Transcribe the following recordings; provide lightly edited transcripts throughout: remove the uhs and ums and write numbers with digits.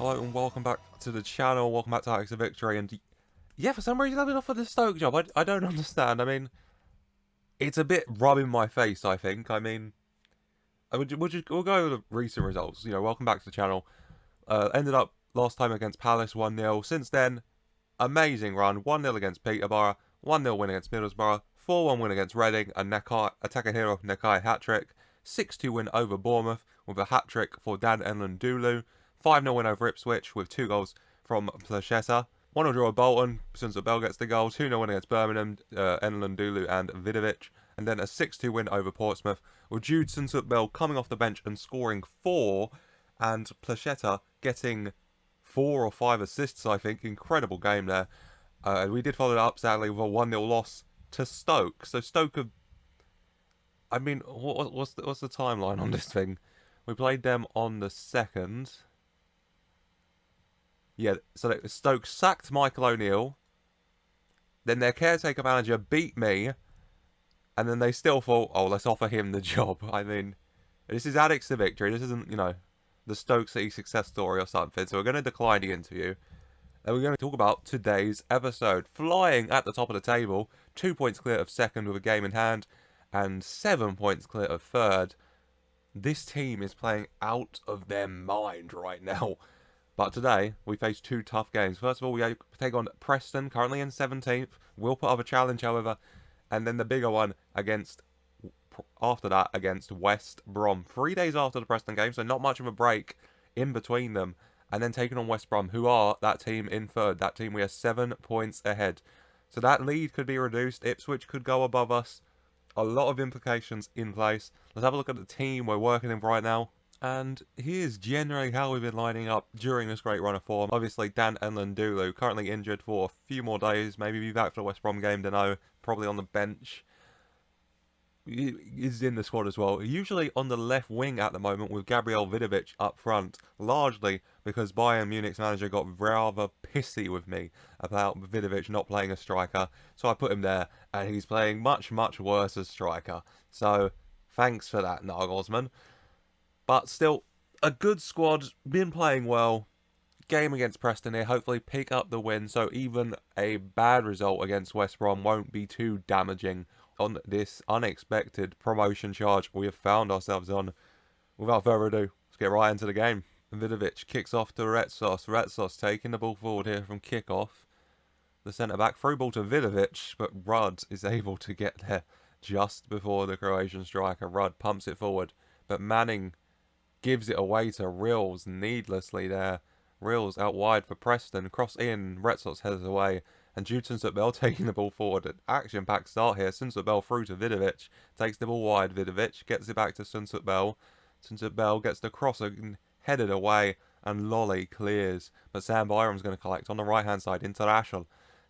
Hello and welcome back to the channel, welcome back to Addicks Victory, and yeah, for some reason I've been off for the Stoke job. I don't understand. I mean, it's a bit rubbing my face, I think. We'll go over the recent results. You know, welcome back to the channel. Ended up last time against Palace 1-0. Since then, amazing run. 1-0 against Peterborough, 1-0 win against Middlesbrough, 4-1 win against Reading, a attacking hero Nakai hat-trick, 6-2 win over Bournemouth with a hat-trick for Dan Enlundulu, 5-0 win over Ipswich with 2 goals from Placheta, 1-0 draw with Bolton, since Bell gets the goal, 2-0 win against Birmingham, Enlundulu and Vidovic, and then a 6-2 win over Portsmouth, with Jude Bell coming off the bench and scoring 4, and Placheta getting 4 or 5 assists, I think. Incredible game there. We did follow it up, sadly, with a 1-0 loss to Stoke. So Stoke have... I mean, what's the timeline on this thing? We played them on the 2nd. Yeah, so Stoke sacked Michael O'Neill. Then their caretaker manager beat me. And then they still thought, oh, let's offer him the job. I mean, this is Addicks to Victory. This isn't, you know, the Stoke City success story or something. So we're going to decline the interview. And we're going to talk about today's episode. Flying at the top of the table. 2 points clear of second with a game in hand. And 7 points clear of third. This team is playing out of their mind right now. But today, we face 2 tough games. First of all, we take on Preston, currently in 17th. We'll put up a challenge, however. And then the bigger one after that against West Brom. 3 days after the Preston game, so not much of a break in between them. And then taking on West Brom, who are that team in third. That team we are 7 points ahead. So that lead could be reduced. Ipswich could go above us. A lot of implications in place. Let's have a look at the team we're working in right now. And here's generally how we've been lining up during this great run of form. Obviously, Dan Enlundulu, currently injured for a few more days. Maybe be back for the West Brom game, don't know. Probably on the bench. He is in the squad as well. Usually on the left wing at the moment with Gabriel Vidovic up front. Largely because Bayern Munich's manager got rather pissy with me about Vidovic not playing a striker. So I put him there. And he's playing much, much worse as striker. So thanks for that, Nagelsmann. But still, a good squad, been playing well. Game against Preston here, hopefully pick up the win, so even a bad result against West Brom won't be too damaging on this unexpected promotion charge we have found ourselves on. Without further ado, let's get right into the game. Vidovic kicks off to Retsos. Retsos taking the ball forward here from kickoff. The centre-back, through ball to Vidovic, but Rudd is able to get there just before the Croatian striker. Rudd pumps it forward, but Manning gives it away to Rills needlessly there. Rills out wide for Preston. Cross in. Retsos heads away. And Jude Bell taking the ball forward. An action-packed start here. Bell through to Vidovic. Takes the ball wide. Vidovic gets it back to Bell. Bell gets the cross headed away. And Lolly clears. But Sam Byram's going to collect on the right-hand side into Rashel.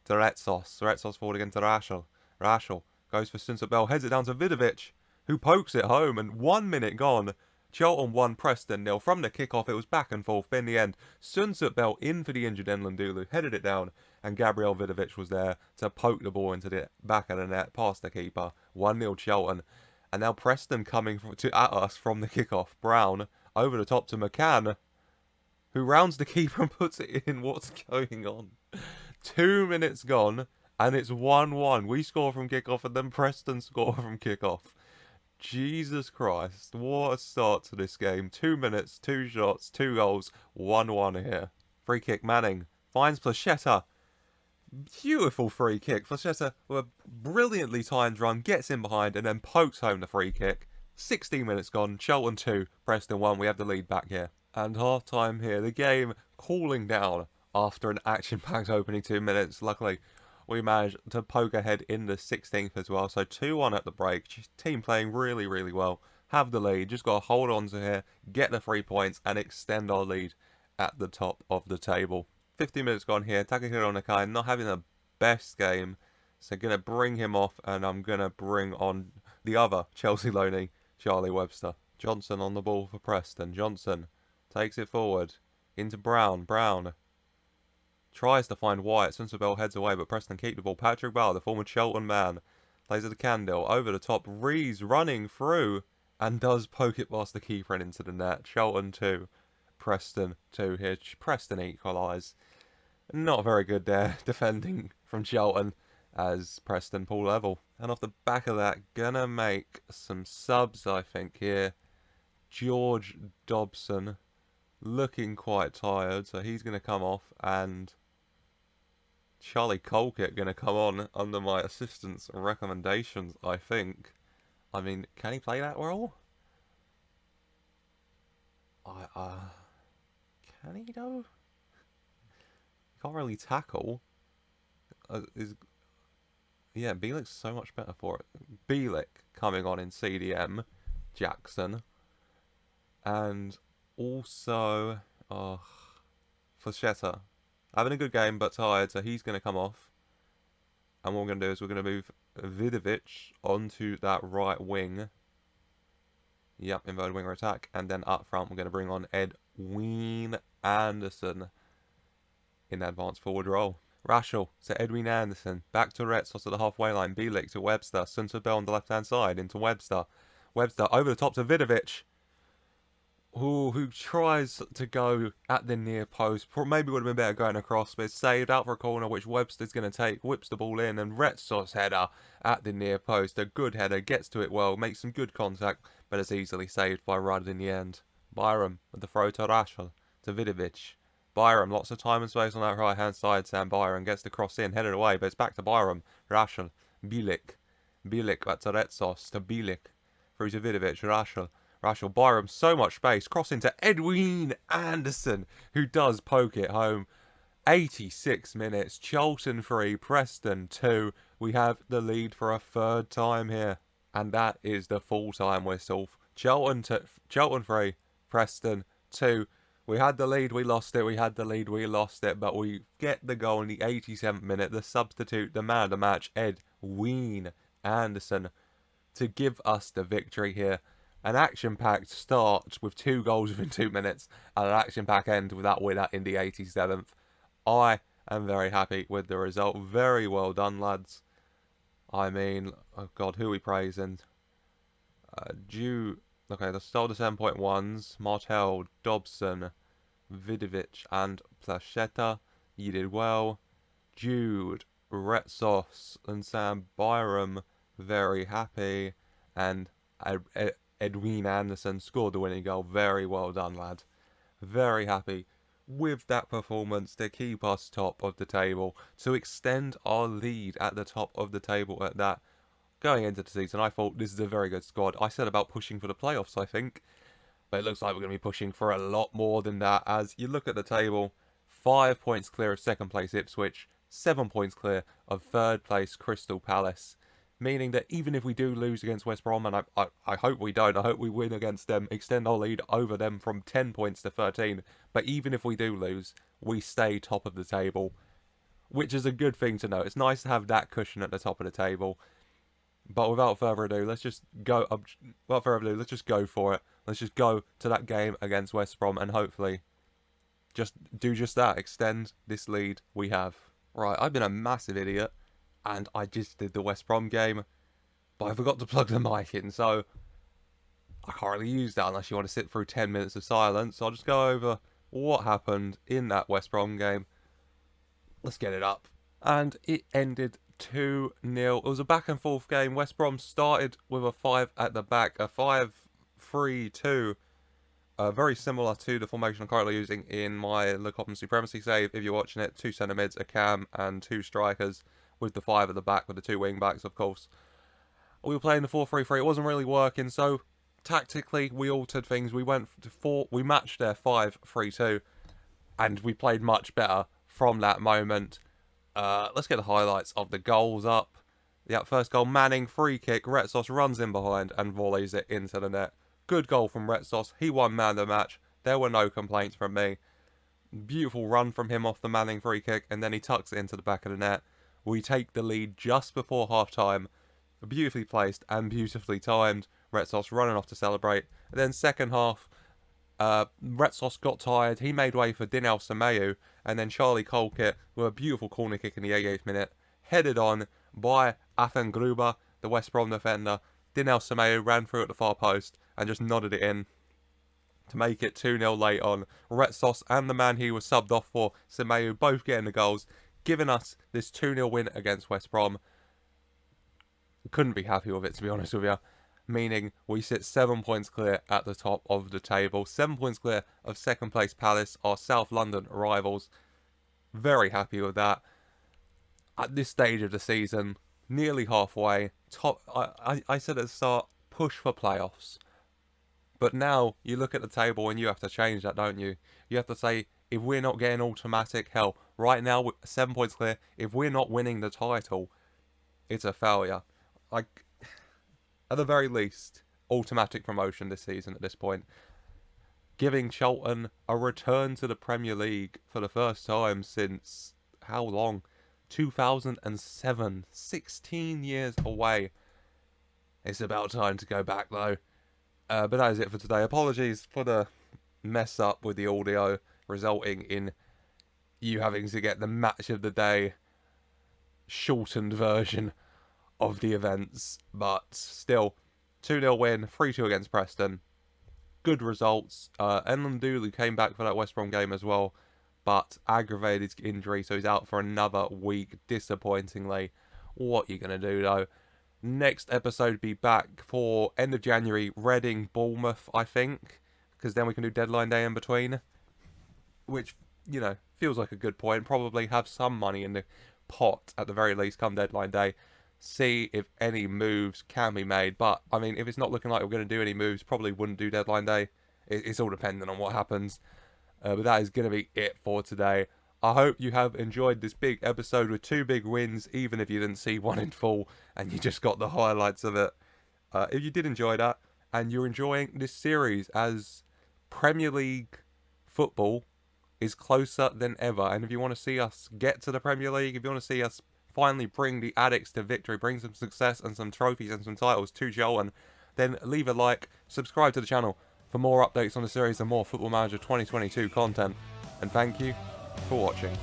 To Retsos. Retsos forward again to Rashel. Rashel goes for Bell. Heads it down to Vidovic, who pokes it home. And 1 minute gone. Charlton 1, Preston 0. From the kickoff, it was back and forth. But in the end, Bell in for the injured Enlundulu, headed it down, and Gabriel Vidovic was there to poke the ball into the back of the net, past the keeper. 1-0 Charlton. And now Preston coming at us from the kickoff. Brown over the top to McCann, who rounds the keeper and puts it in. What's going on? 2 minutes gone, and it's 1-1. We score from kickoff, and then Preston score from kickoff. Jesus Christ, what a start to this game. 2 minutes, 2 shots, 2 goals, 1-1 here. Free kick, Manning finds Placheta. Beautiful free kick. Placheta, with a brilliantly timed run, gets in behind and then pokes home the free kick. 16 minutes gone, Charlton 2, Preston 1. We have the lead back here. And half time here. The game cooling down after an action-packed opening 2 minutes. Luckily, we managed to poke ahead in the 16th as well. So 2-1 at the break. Team playing really, really well. Have the lead. Just got to hold on to here, get the 3 points, and extend our lead at the top of the table. 50 minutes gone here. Takahiro Nakai not having the best game. So going to bring him off, and I'm going to bring on the other Chelsea loanee, Charlie Webster. Johnson on the ball for Preston. Johnson takes it forward into Brown. Brown tries to find White. Bell heads away, but Preston keep the ball. Patrick Bauer, the former Charlton man, plays at the Candle. Over the top. Rees running through and does poke it past the keeper and into the net. Charlton 2, Preston 2 here. Preston equalise. Not very good there, defending from Charlton as Preston pull level. And off the back of that, gonna make some subs, I think, here. George Dobson looking quite tired, so he's going to come off, and Charlie Colkett going to come on under my assistant's recommendations, I think. I mean, can he play that well? Can he though? Can't really tackle. Yeah, Bielik's so much better for it. Bielik coming on in CDM, Jackson, and also Flechetta having a good game but tired, so he's going to come off. And what we're going to do is we're going to move Vidovic onto that right wing. Yep, inverted winger attack. And then up front, we're going to bring on Edwin Anderson in that advanced forward role. Rachel to Edwin Anderson. Back to Retsos at the halfway line. Bielik to Webster. Sunterbell on the left-hand side into Webster. Webster over the top to Vidovic. Who tries to go at the near post. Maybe would have been better going across, but it's saved out for a corner, which Webster's going to take. Whips the ball in, and Retsos header at the near post. A good header, gets to it well, makes some good contact, but it's easily saved by Rudd in the end. Byram with the throw to Rachel, to Vidovic. Byram, lots of time and space on that right-hand side. Sam Byram gets the cross in, headed away, but it's back to Byram. Rachel, Bielik. Bielik back to Retsos, to Bielik. Through to Vidovic, Rachel, Byram, so much space, crossing to Edwin Anderson, who does poke it home. 86 minutes, Charlton 3, Preston 2. We have the lead for a third time here. And that is the full-time whistle. Charlton 3, Preston 2. We had the lead, we lost it, we had the lead, we lost it, but we get the goal in the 87th minute. The substitute, the man of the match, Edwin Anderson, to give us the victory here. An action-packed start with 2 goals within 2 minutes, and an action-packed end with that winner in the 87th. I am very happy with the result. Very well done, lads. I mean, oh God, who are we praising? Okay, let's start the 7.1s. Martel, Dobson, Vidovic, and Flechetta. You did well. Jude, Retsos, and Sam Byram, very happy. And Edwin Anderson scored the winning goal. Very well done, lad. Very happy with that performance to keep us top of the table, to extend our lead at the top of the table at that. Going into the season, I thought this is a very good squad. I said about pushing for the playoffs, I think. But it looks like we're going to be pushing for a lot more than that. As you look at the table, 5 points clear of second place Ipswich, 7 points clear of third place Crystal Palace. Meaning that even if we do lose against West Brom, and I hope we don't, I hope we win against them, extend our lead over them from 10 points to 13. But even if we do lose, we stay top of the table, which is a good thing to know. It's nice to have that cushion at the top of the table. But without further ado, let's just go. Let's just go for it. Let's just go to that game against West Brom and hopefully just do just that. Extend this lead we have. Right, I've been a massive idiot. And I just did the West Brom game, but I forgot to plug the mic in, so I can't really use that unless you want to sit through 10 minutes of silence. So I'll just go over what happened in that West Brom game. Let's get it up. And it ended 2-0. It was a back and forth game. West Brom started with a 5 at the back, a 5-3-2. Very similar to the formation I'm currently using in my Le Copan Supremacy save. If you're watching it, 2 centre mids, a cam, and 2 strikers. With the 5 at the back, with the 2 wing backs, of course. We were playing the 4-3-3. It wasn't really working, so tactically we altered things. We went to 4. We matched their 5-3-2, and we played much better from that moment. Let's get the highlights of the goals up. The first goal, Manning, free kick. Retsos runs in behind and volleys it into the net. Good goal from Retsos. He won man of the match. There were no complaints from me. Beautiful run from him off the Manning free kick, and then he tucks it into the back of the net. We take the lead just before half-time. Beautifully placed and beautifully timed. Retsos running off to celebrate. And then second half, Retsos got tired. He made way for Dinel Semeyu. And then Charlie Colkett with a beautiful corner kick in the 88th minute. Headed on by Athan Gruber, the West Brom defender. Dinel Semeyu ran through at the far post and just nodded it in. to make it 2-0 late on. Retsos and the man he was subbed off for, Semedo, both getting the goals, giving us this 2-0 win against West Brom. Couldn't be happy with it, to be honest with you. Meaning we sit 7 points clear at the top of the table. 7 points clear of second place Palace, our South London rivals. Very happy with that. At this stage of the season, nearly halfway, I said at the start, push for playoffs. But now you look at the table and you have to change that, don't you? You have to say, if we're not getting automatic, hell, right now, we're 7 points clear, if we're not winning the title, it's a failure. Like, at the very least, automatic promotion this season at this point. Giving Charlton a return to the Premier League for the first time since, how long? 2007. 16 years away. It's about time to go back, though. But that is it for today. Apologies for the mess up with the audio, resulting in you having to get the match of the day shortened version of the events. But still, 2-0 win, 3-2 against Preston. Good results. Dooley came back for that West Brom game as well, but aggravated injury, so he's out for another week, disappointingly. What are you going to do, though? Next episode be back for end of January, Reading, Bournemouth, I think, because then we can do deadline day in between, which, you know, feels like a good point. Probably have some money in the pot at the very least come deadline day. See if any moves can be made. But, I mean, if it's not looking like we're going to do any moves, probably wouldn't do deadline day. It's all dependent on what happens. But that is going to be it for today. I hope you have enjoyed this big episode with 2 big wins, even if you didn't see one in full and you just got the highlights of it. If you did enjoy that and you're enjoying this series as Premier League football is closer than ever, and if you want to see us get to the Premier League, if you want to see us finally bring the Addicks to victory, bring some success and some trophies and some titles to Charlton, then leave a like, subscribe to the channel for more updates on the series and more Football Manager 2022 content. And thank you for watching.